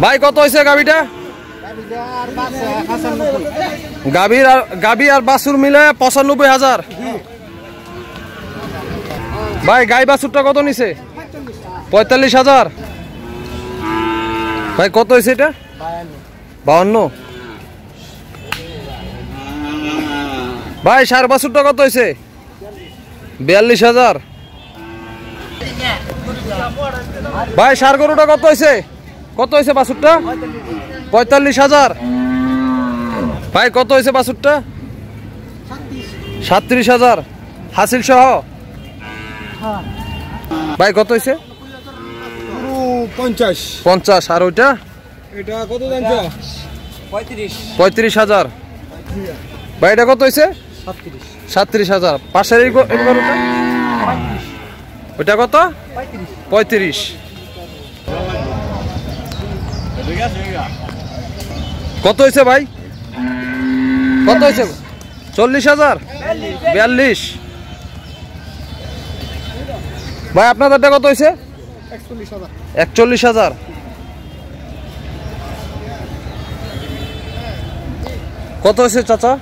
ভাই কত হয়েছে গাবিটা? গাবি আর বাছুর মিলে ৯৫,০০০। ভাই গাই বাছুরটা কত নিছে? ৪৫,০০০। ভাই কত হয়েছে এটা? ৫২। ভাই ষাঁড় বাছুরটা কত হয়েছে? ৪২,০০০। ভাই ষাঁড় গরুটা কত হয়েছে? কত হয়েছে বাছুরটা? ৪৫,০০০। ভাই কত হয়েছে বাছুরটা? ৩৭,০০০ হাসিল সহ। ভাই কত হয়েছে? ৫০। আর ওইটা? এটা কত জানছো? ৩৫,০০০। ভাই এটা কত হয়েছে? ৩৭,০০০। পাশের এই গরুটা? ওইটা কত? ৩৫। কত হয়েছে ভাই? কত হয়েছে? ৪০,০০০। ৪২। ভাই আপনাদেরটা কত হয়েছে? ৪১,০০০। কত হয়েছে চাচা?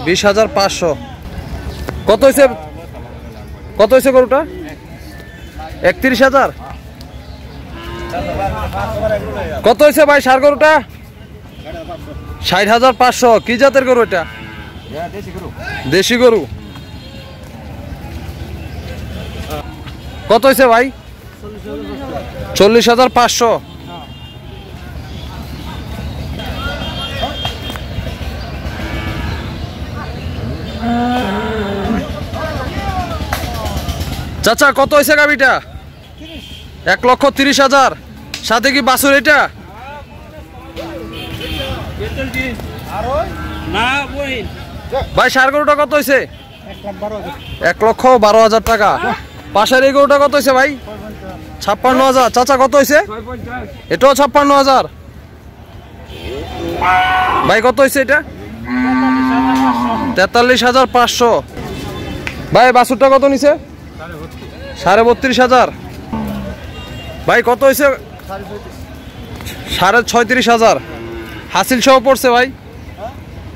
২০,৫০০। কত হয়েছে? কত হয়েছে গরুটা? ৩১,০০০। কত হয়েছে ভাই ষাঁড় গরুটা? ৬০,৫০০। কি জাতের গরু এটা? দেশি গরু। কত হয়েছে ভাই? ৪০,৫০০। চাচা কত হয়েছে গাবিটা? ১,৩০,০০০। সাথে কি বাছুর এটা? ভাই ষাঁড় গরুটা কত হয়েছে? ১,১২,০০০ টাকা। পাশের এই গরুটা কত হয়েছে ভাই? ৫৬,০০০। চাচা কত হয়েছে? এটাও ৫৬,০০০। ভাই কত হয়েছে এটা? ৪৩,৫০০। ভাই বাছুরটা কত নিছে? ৩২,৫০০। ভাই কত হয়েছে? ৩৬,৫০০। হাসিল সহ পড়ছে ভাই?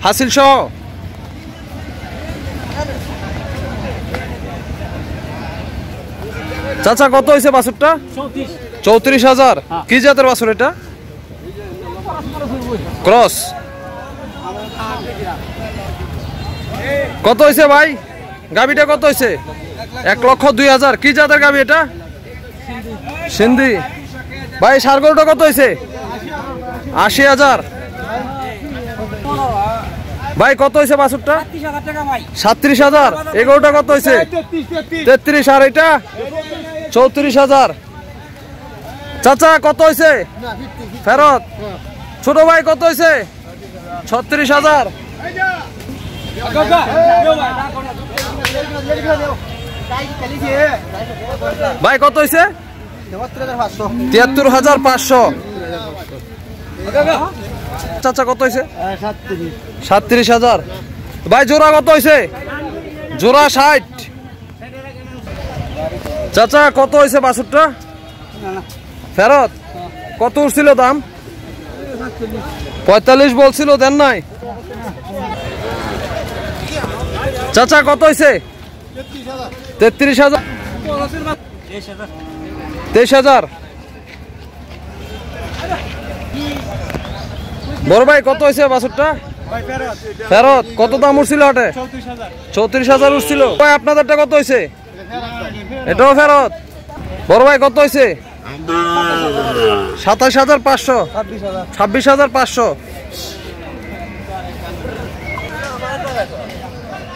হাসিল সহ? চাচা কত হয়েছে বাছুরটা? ৩৪,০০০। কি জাতের বাছুর এটা? ক্রস। কত হয়েছে ভাই গাবিটা? কত হয়েছে? ১,০২,০০০। কি জাতের গাবি এটা? সিন্ধি। ভাই ষাঁড় গরুটা কত হয়েছে? ৮০,০০০। ভাই কত হয়েছে বাছুরটা? ৩৭,০০০। এই গরুটা কত হয়েছে? ৩৩। আর এটা? ৩৪,০০০। চাচা কত হয়েছে? ফেরত। ছোট ভাই কত হয়েছে? ৩৬,০০০। ভাই কত হয়েছে? ৭৩,৫০০। চাচা কত হয়েছে? ৩৭,০০০। ভাই জোড়া কত হয়েছে? জোড়া ৬০। চাচা কত হয়েছে বাছুরটা? ফেরত। কত উঠছিল দাম? ৪৫ বলছিল, দেন নাই? চাচা কত হয়েছে? ৩৩,০০০। ২৩,০০০। বড় ভাই কত হয়েছে বাছুরটা? ফেরত। কত দাম উঠছিল হাটে? ৩৪,০০০ উঠছিল। ভাই আপনাদেরটা কত হয়েছে? এটাও ফেরত। বড় ভাই কত হয়েছে? ২৭,৫০০। ২৬,৫০০।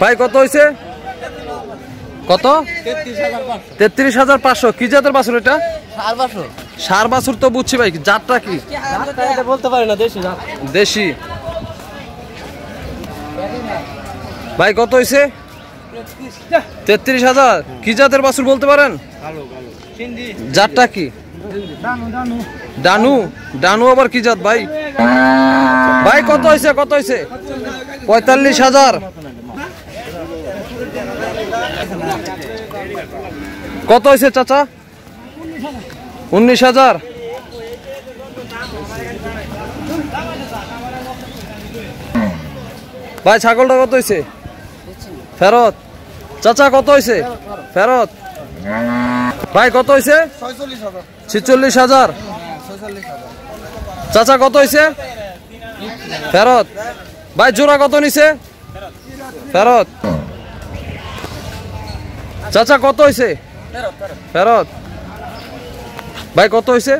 ভাই কত হয়েছে? কত? ৩৩,৫০০। কি জাতের বাছুর এটা? ষাঁড় বাছুর তো বুঝছি ভাই, জাতটা কি? বলতে পারি না। দেশি। ভাই কত হয়েছে? ৩৩,০০০। কি জাতের বাছুর বলতে পারেন? জাতটা কি? ডানু। ডানু আবার কি জাত ভাই? ভাই কত হয়েছে? কত হয়েছে? ৪৫,০০০। কত হয়েছে চাচা? ১৯,০০০। ভাই ছাগলটা কত হয়েছে? ফেরত। চাচা কত হয়েছে? ফেরত। ভাই কত হয়েছে? 46,000। চাচা কত হয়েছে? ফেরত। ভাই জোড়া কত নিছে? ফেরত। চাচা কত হয়েছে? ফেরত। ভাই কত হয়েছে?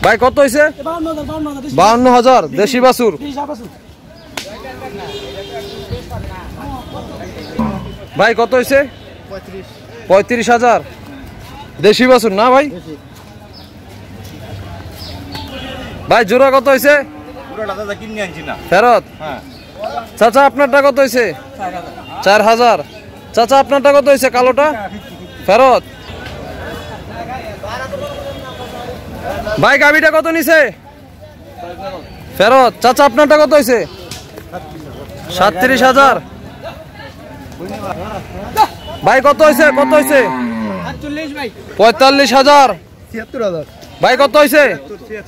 ভাই কত হয়েছে? 52,000। দেশি বাছুর। ভাই কত হয়েছে? 35,000। দেশি বাছুর না ভাই? ভাই জোড়া কত হয়েছে? ফেরত। চাচা আপনারটা কত হয়েছে? 4,000। চাচা আপনারটা কত হয়েছে? কালোটা ফেরত। ভাই গাবিটা কত নিছে? ফেরত। চাচা আপনারটা কত হয়েছে? 37,000। ভাই কত হয়েছে? কত হয়েছে? 45,000। ভাই কত হয়েছে?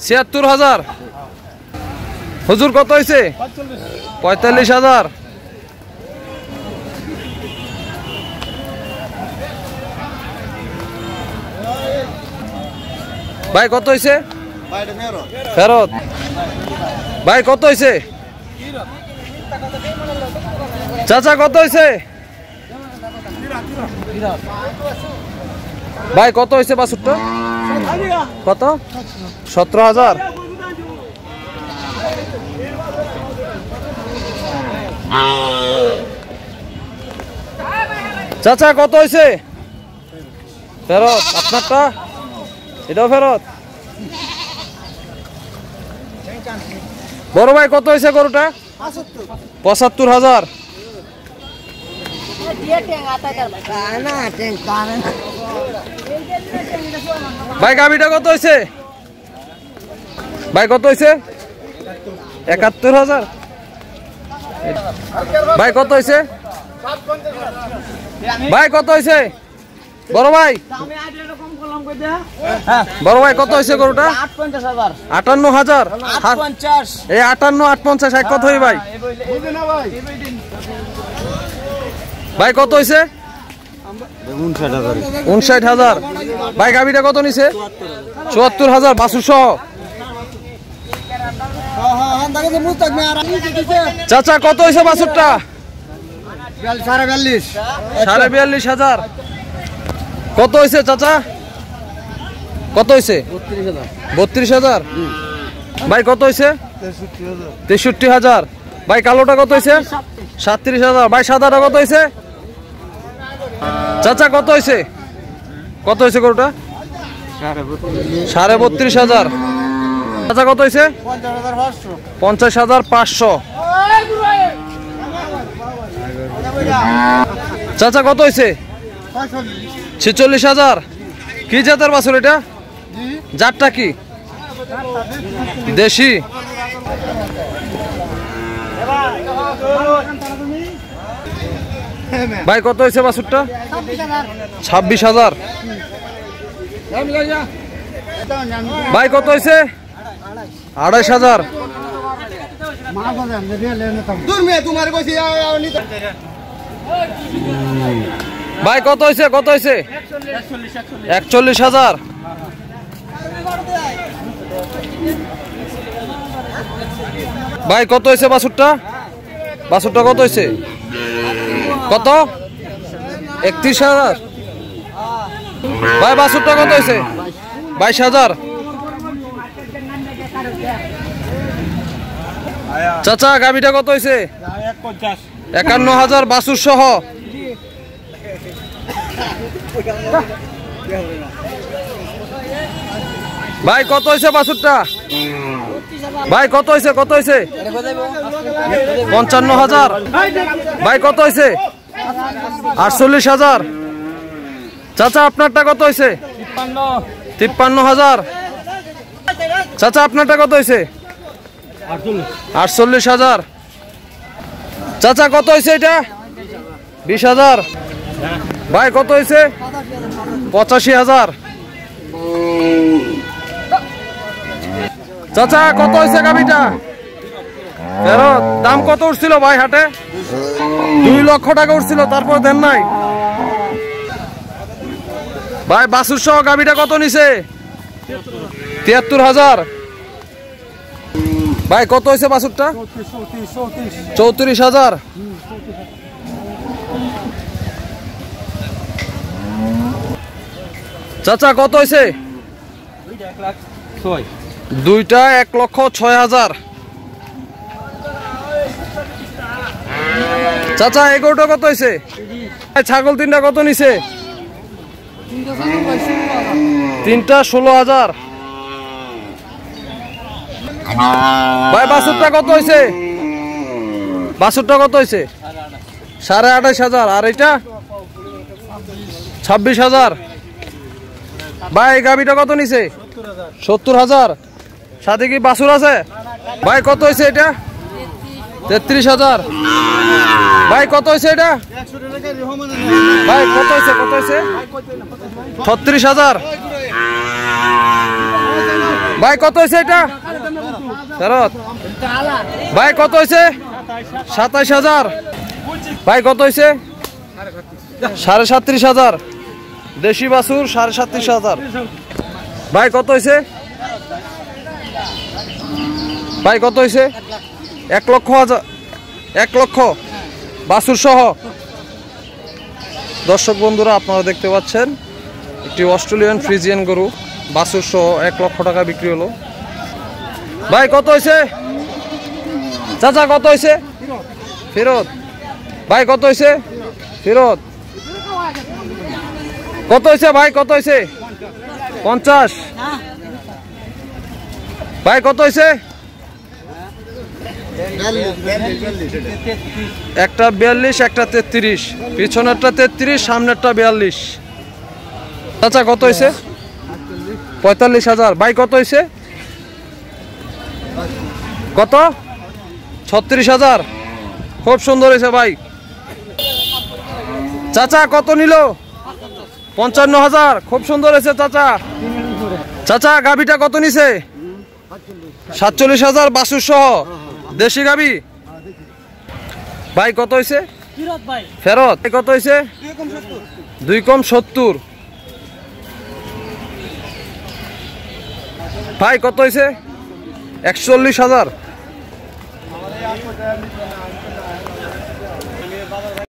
76,000। হুজুর কত হয়েছে? 45,000। ভাই কত হয়েছে? ফেরত। ভাই কত হয়েছে? চাচা কত হয়েছে? ভাই কত হয়েছে বাছুরটা? কত? 17,000। চাচা কত হয়েছে? ফেরত। আপনারটা এটাও ফেরত। বড় ভাই কত হয়েছে গরুটা? 75,000। ভাই গাবিটা কত হয়েছে? ভাই কত হয়েছে? 71,000। ভাই কত হয়েছে? ভাই কত হয়েছে? বড় ভাই বড় ভাই কত হয়েছে গরুটা? 58,000। এই 58, 58 এক কত হই ভাই? ভাই কত হয়েছে? 59,000। ভাই গাবিটা কত নিছে? 74,000 বাছুর সহ। চাচা কত হয়েছে বাছুরটা? 42,500। কত হয়েছে চাচা? কত হয়েছে? 32,000। ভাই কত হয়েছে? 63,000। ভাই কালোটা কত হয়েছে? 37,000। ভাই সাদাটা কত হয়েছে? চাচা কত হয়েছে? কত হয়েছে গরুটা? 32,500। চাচা কত হয়েছে? 50,500। চাচা কত হয়েছে? 46,000। কি জাতের বাছুর এটা? জাতটা কি? দেশি। ভাই কত হয়েছে বাছুরটা? 26,000। ভাই কত হয়েছে? 28,000। ভাই কত হয়েছে? কত হয়েছে? 41,000। ভাই কত হয়েছে বাছুরটা? বাছুরটা কত হয়েছে? কত? 31,000। ভাই বাছুরটা কত হয়েছে? 22,000। চাচা গাবিটা কত হয়েছে? 51,000 বাছুর সহ। ভাই কত হয়েছে বাছুরটা? ভাই কত হয়েছে? কত হয়েছে? 55,000। ভাই কত হয়েছে? 48,000। চাচা আপনারটা কত হয়েছে? 53,000। চাচা আপনারটা কত হয়েছে? 48,000। চাচা কত হয়েছে এটা? 20,000। ভাই কত হয়েছে? 85,000। চাচা কত হয়েছে গাভিটা? ফেরত। দাম কত উঠছিল ভাই হাটে? 2 লক্ষ টাকা উঠছিল, তারপর দেন নাই ভাই। বাছুর সহ গাভিটা কত নিছে? 73,000। ভাই কত হয়েছে বাছুরটা? 34,000। চাচা কত হয়েছে? দুইটা 1,06,000। চাচা এগোটা কত হয়েছে? ছাগল তিনটা কত নিছে? তিনটা 16,000। ভাই বাছুরটা কত হয়েছে? বাছুরটা কত হয়েছে? 28,500। আর এটা 26,000। ভাই গাভিটা কত নিছে? 70,000। সাথে কি বাছুর আছে? ভাই কত হয়েছে এটা? 33,000। ভাই কত হয়েছে এটা? ভাই কত হয়েছে? কত হয়েছে? 36,000। ভাই কত হয়েছে এটা? ফেরত। ভাই কত হয়েছে? 27,000। ভাই কত হয়েছে? 37,500। দেশি বাছুর 37,500। ভাই কত হয়েছে? ভাই কত হয়েছে? 1 লক্ষ বাছুর সহ। দর্শক বন্ধুরা আপনারা দেখতে পাচ্ছেন একটি অস্ট্রেলিয়ান ফ্রিজিয়ান গরু বাছুর সহ 1 লক্ষ টাকা বিক্রি হলো। ভাই কত হয়েছে? চাচা কত হয়েছে? ফেরত। ভাই কত হয়েছে? ফেরত। কত হয়েছে ভাই? কত হয়েছে? 50। ভাই কত হয়েছে? একটা 42, একটা 33। পিছনেরটা 33, সামনেরটা 42। চাচা কত হয়েছে? 45,000। ভাই কত হয়েছে? কত? 36,000। খুব সুন্দর হয়েছে ভাই। চাচা কত নিল? 55,000। খুব সুন্দর হয়েছে চাচা। চাচা গাভিটা কত নিছে? 47,000 বাছুর সহ। দেশি গাভি। ভাই কত হয়েছে? ফেরত। কত হয়েছে? 2 কম 70। ভাই কত হয়েছে? 41,000।